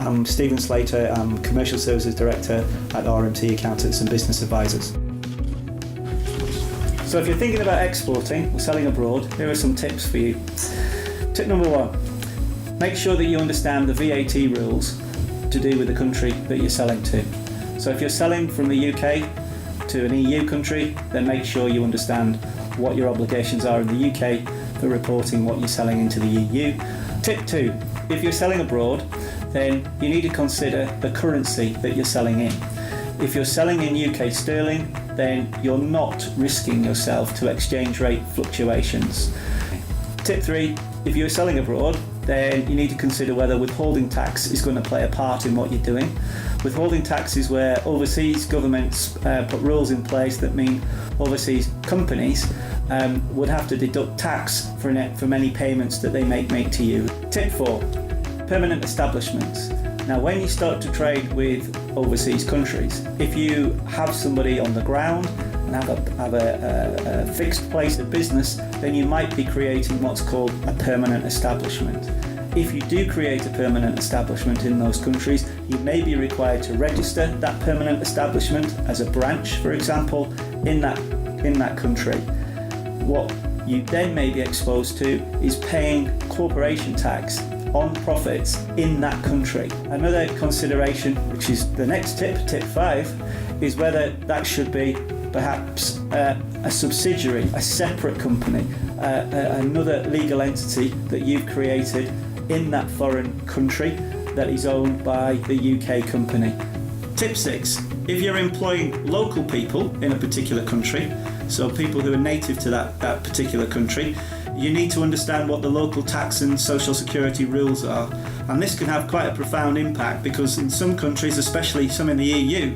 I'm Stephen Slater. I'm Commercial Services Director at RMT Accountants and Business Advisors. So if you're thinking about exporting or selling abroad, here are some tips for you. Tip number 1, make sure that you understand the VAT rules to do with the country that you're selling to. So if you're selling from the UK to an EU country, then make sure you understand what your obligations are in the UK for reporting what you're selling into the EU. Tip 2, if you're selling abroad, then you need to consider the currency that you're selling in. If you're selling in UK sterling, then you're not risking yourself to exchange rate fluctuations. Tip 3, if you're selling abroad, then you need to consider whether withholding tax is going to play a part in what you're doing. Withholding tax is where overseas governments put rules in place that mean overseas companies would have to deduct tax for any payments that they make to you. Tip 4, permanent establishments. Now, when you start to trade with overseas countries, if you have somebody on the ground and have a fixed place of business, then you might be creating what's called a permanent establishment. If you do create a permanent establishment in those countries, you may be required to register that permanent establishment as a branch, for example, in that country. What you then may be exposed to is paying corporation tax on profits in that country. Another consideration, which is the next tip, tip 5, is whether that should be perhaps a subsidiary, a separate company, another legal entity that you've created in that foreign country that is owned by the UK company. Tip 6, if you're employing local people in a particular country, so people who are native to that particular country, you need to understand what the local tax and social security rules are. And this can have quite a profound impact because in some countries, especially some in the EU,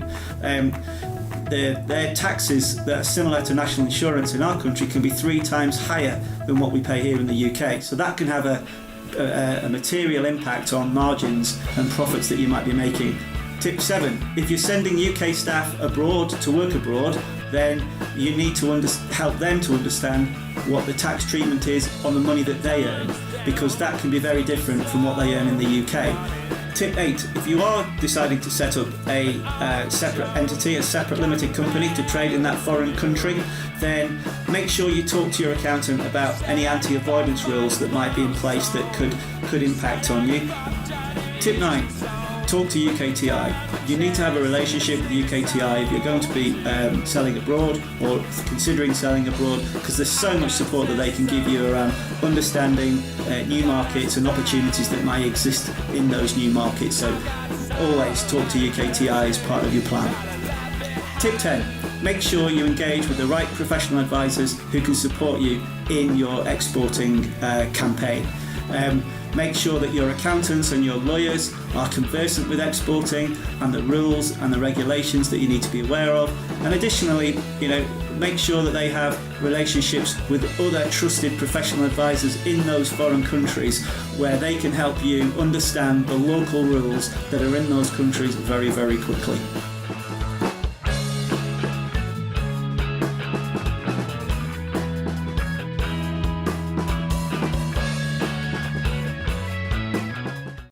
their taxes that are similar to national insurance in our country can be 3 times higher than what we pay here in the UK. So that can have a material impact on margins and profits that you might be making. Tip 7, if you're sending UK staff abroad to work abroad, then you need to help them to understand what the tax treatment is on the money that they earn, because that can be very different from what they earn in the UK. Tip 8, if you are deciding to set up a separate entity, a separate limited company to trade in that foreign country, then make sure you talk to your accountant about any anti-avoidance rules that might be in place that could impact on you. Tip 9, talk to UKTI. You need to have a relationship with UKTI if you're going to be selling abroad or considering selling abroad, because there's so much support that they can give you around understanding new markets and opportunities that might exist in those new markets. So always talk to UKTI as part of your plan. Tip 10, make sure you engage with the right professional advisors who can support you in your exporting campaign. Make sure that your accountants and your lawyers are conversant with exporting and the rules and the regulations that you need to be aware of. And additionally, make sure that they have relationships with other trusted professional advisors in those foreign countries where they can help you understand the local rules that are in those countries very, very quickly.